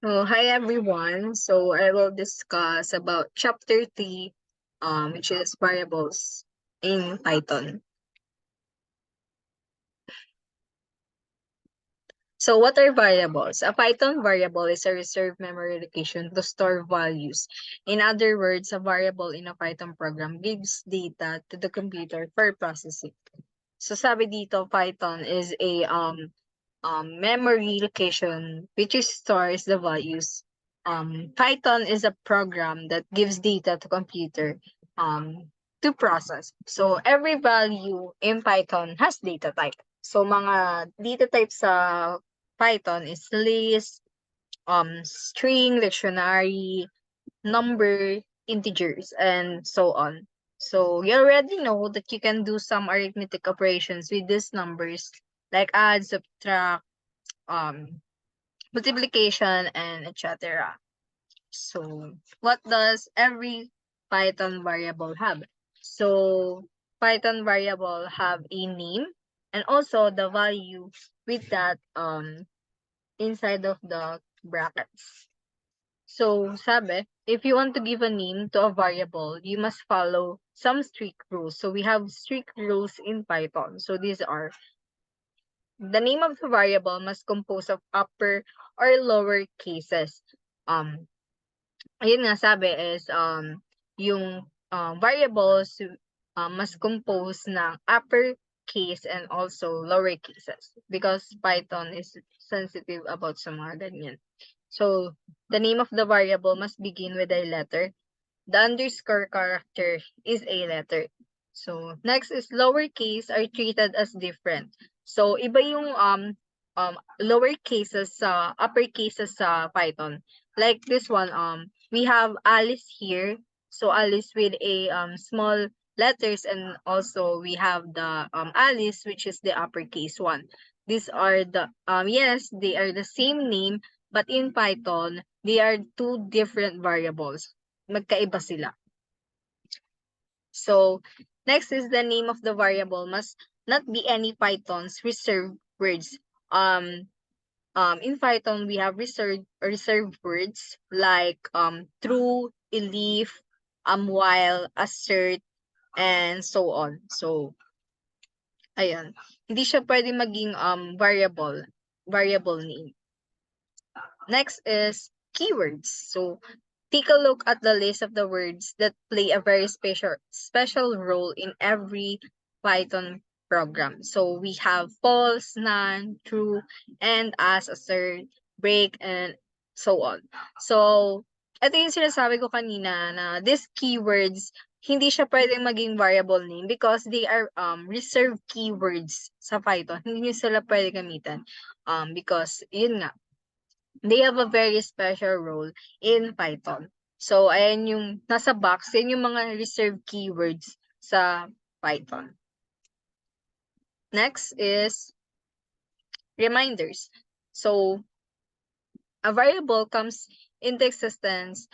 Oh, hi everyone. So I will discuss about chapter 3, which is variables in Python. So what are variables? A Python variable is a reserved memory location to store values. In other words, a variable in a Python program gives data to the computer for processing. So sabi dito, Python is a memory location which stores the values. Python is a program that gives data to computer to process. So every value in Python has data type. So mga data types sa Python is list, string, dictionary, number, integers, and so on. So you already know that you can do some arithmetic operations with these numbers like add, subtract, um, multiplication, and etc. So what does every Python variable have? So Python variable have a name and also the value with that inside of the brackets. So, sabi, if you want to give a name to a variable, you must follow some strict rules. So, we have strict rules in Python. So, these are, the name of the variable must compose of upper or lower cases. Um, ayun nga sabi is, yung variables must compose ng upper case and also lower cases because Python is sensitive about sa mga ganyan. So, the name of the variable must begin with a letter. The underscore character is a letter. So, next is lowercase are treated as different. So, iba yung lower cases sa upper cases sa Python. Like this one, we have Alice here. So, Alice with a small letters, and also we have the Alice, which is the uppercase one. These are the yes, they are the same name, but in Python, they are two different variables. Magkaiba sila. So, next is the name of the variable must not be any Python's reserved words. In Python, we have reserved words like true, if, while, assert, and so on. So, ayan. Hindi siya pwede maging variable name. Next is keywords. So, take a look at the list of the words that play a very special role in every Python program. So, we have false, none, true, and as, assert, break, and so on. So, ito yung sinasabi ko kanina na these keywords, hindi siya pwedeng maging variable name because they are reserved keywords sa Python. Hindi nyo sila pwede gamitan because, yun nga, they have a very special role in Python. So, ayan yung nasa box, yan yung mga reserved keywords sa Python. Next is reminders. So, a variable comes into existence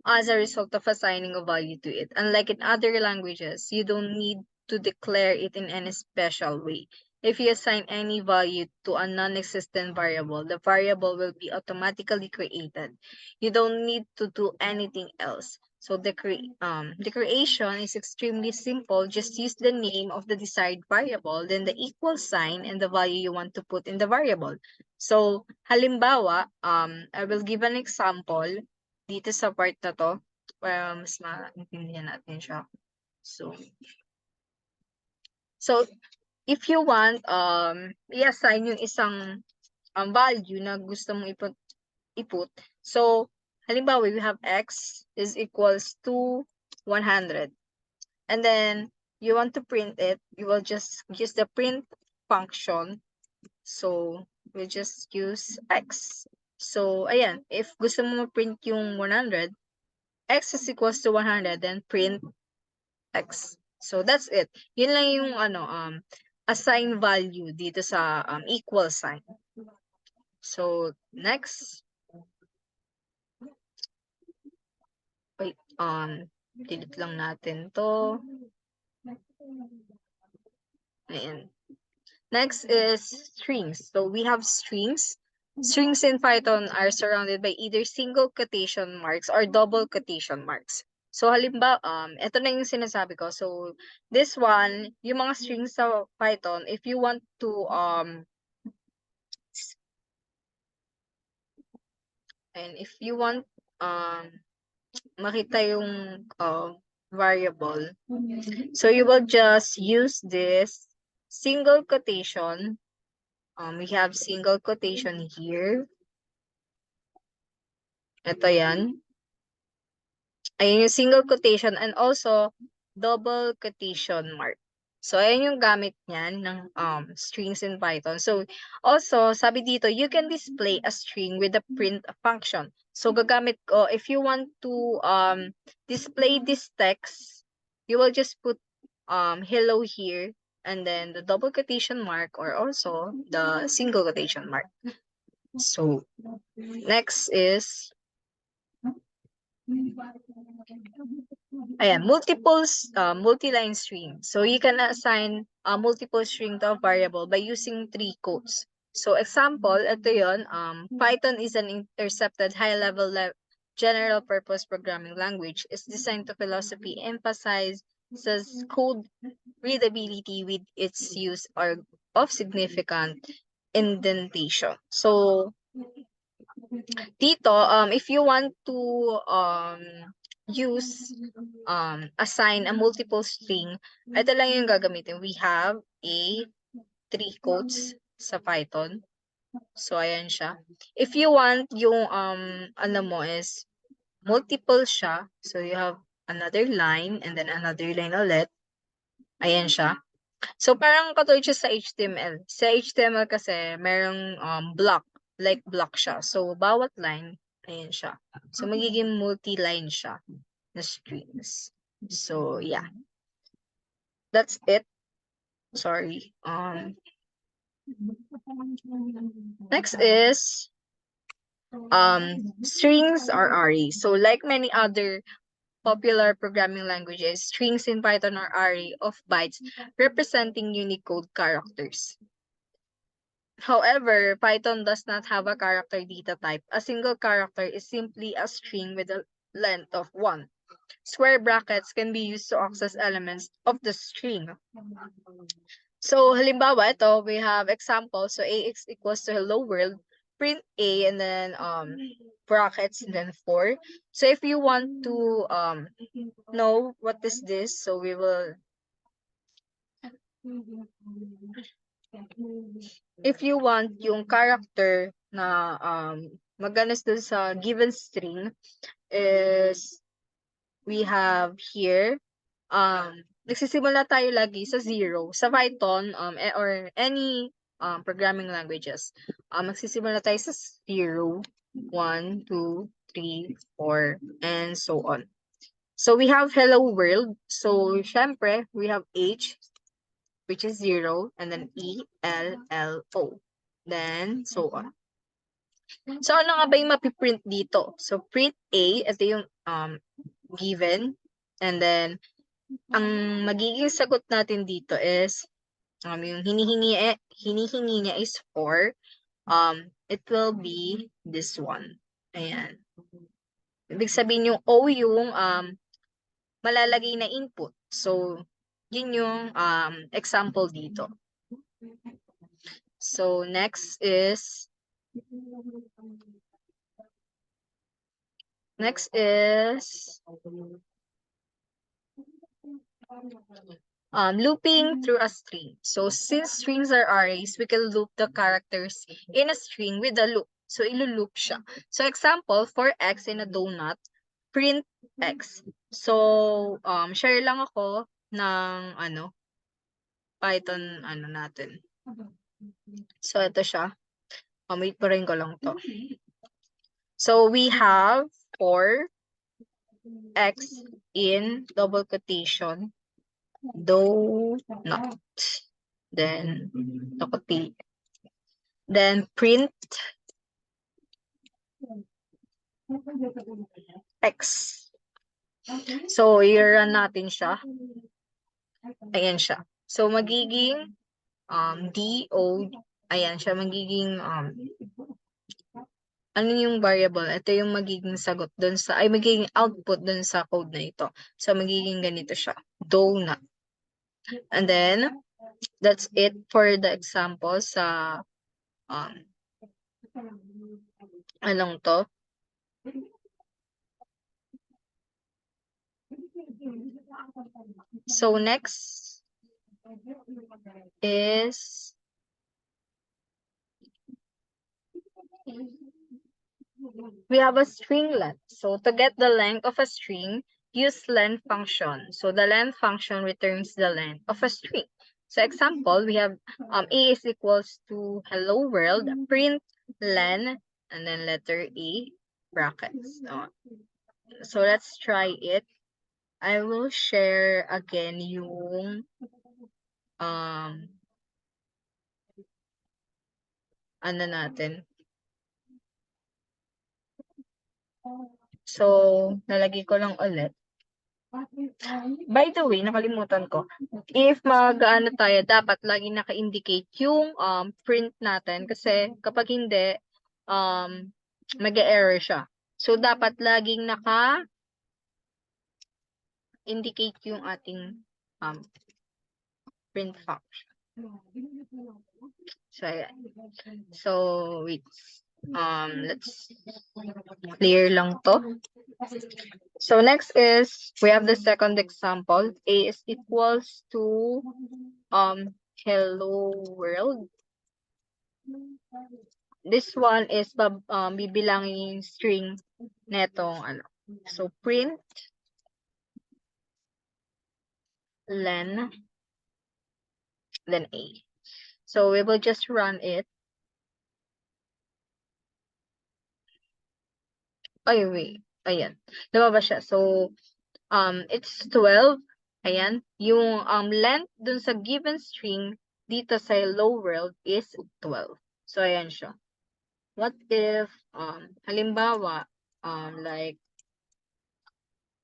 as a result of assigning a value to it. Unlike in other languages, you don't need to declare it in any special way. If you assign any value to a non-existent variable, the variable will be automatically created. You don't need to do anything else. So the creation is extremely simple. Just use the name of the desired variable, then the equal sign and the value you want to put in the variable. So, halimbawa, I will give an example dito sa part na to para mas maintindihan natin siya. So if you want i-assign yung isang value na gusto mong iput. So halimbawa we have x is equals to 100. And then you want to print it, you will just use the print function. So we'll just use x. So ayan, if gusto mo ma-print yung 100, x is equals to 100, then print x. So that's it. Yun lang yung assign value dito sa equal sign. So next, wait, delete lang natin to. Ayan. Next is strings. So we have strings. Strings in Python are surrounded by either single quotation marks or double quotation marks. So halimbawa, ito na yung sinasabi ko. So this one, yung mga strings sa Python, if you want to and if you want makita yung variable, so you will just use this single quotation. We have single quotation here. Ito yan. Ayun yung single quotation and also double quotation mark. So, ayan yung gamit niyan ng strings in Python. So, also, sabi dito, you can display a string with a print function. So, gagamit ko, if you want to display this text, you will just put hello here and then the double quotation mark or also the single quotation mark. So, next is ayan, multi-line string. So you can assign a multiple string to a variable by using 3 quotes. So example, ito yon, Python is an intercepted high-level general purpose programming language. It's designed to philosophy emphasizes code readability with its use of significant indentation. So dito, if you want to use assign a multiple string, ito lang yung gagamitin. We have a 3 quotes sa Python. So, ayan siya. If you want yung, ano mo is, multiple siya. So, you have another line and then another line ulit. Ayan siya. So, parang katulad siya sa HTML. Sa HTML kasi, merong block. Like block siya. So, bawat line, ayan siya. So, magiging multi-line siya na strings. So, yeah. That's it. Sorry. Next is strings or arrays. So, like many other popular programming languages, strings in Python are array of bytes representing Unicode characters. However, Python does not have a character data type. A single character is simply a string with a length of 1. Square brackets can be used to access elements of the string. So, halimbawa, ito, we have example. So, AX equals to hello world, print A, and then brackets, and then 4. So, if you want to know what is this, so we will, if you want yung character na maganas dun sa given string is, we have here, nagsisimula tayo lagi sa 0. Sa Python or any programming languages, magsisimula tayo sa 0, 1, 2, 3, 4, and so on. So we have hello world. So syempre, we have H, which is 0, and then E, L, L, O. Then, so on. So ano nga ba yung mapiprint dito? So print A, ito yung given, and then ang magiging sagot natin dito is yung hinihingi niya is 4. It will be this one. Ayan. Ibig sabihin yung O yung malalagay na input. So, yun yung example dito. So, next is looping through a string. So, since strings are arrays, we can loop the characters in a string with a loop. So, ilulup siya. So, example, for X in a donut, print X. So, share lang ako ng, Python, natin. So, ito siya. Wait pa rin ko lang to. So, we have for X in double quotation, donut. Then, then print X. So, i-run natin siya. Ayan siya. So, magiging D-O, ayan siya, magiging ano yung variable? Ito yung magiging sagot dun sa, ay magiging output dun sa code na ito. So, magiging ganito siya. Donut. And then, that's it for the example sa, anong to? So, next is we have a string length. So to get the length of a string, use length function. So the length function returns the length of a string. So example, we have A is equals to hello world, print len, and then letter A, brackets. So let's try it. I will share again yung ano natin. So, nalagay ko lang ulit. By the way, nakalimutan ko. If mag-ano tayo, dapat lagi naka-indicate yung print natin kasi kapag hindi, mag-error siya. So, dapat laging naka-indicate yung ating print function. So, ayan. So, wait. Let's clear lang to. So next is we have the second example. A is equals to hello world. This one is bibilangin yung string netong ano. So print len then A. So we will just run it. Ay wait, ayan. Lumabas siya. So it's 12. Ayan, yung length dun sa given string dito sa hello world is 12. So ayan siya. What if halimbawa like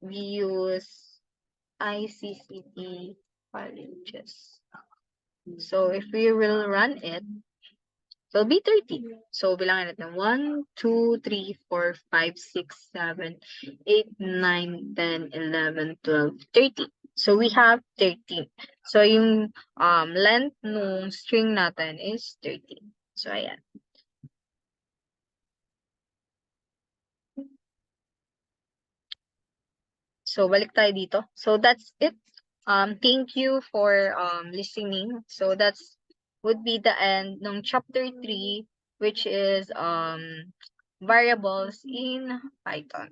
we use ICCT colleges. So if we will run it, it'll be 30. So bilangin natin 1, 2, 3, 4, 5, 6, 7, 8, 9, 10, 11, 12, 13. So we have 13. So yung length ng string natin is 13. So ayan. So balik tayo dito. So that's it. Thank you for listening. So that's would be the end ng chapter 3, which is variables in Python.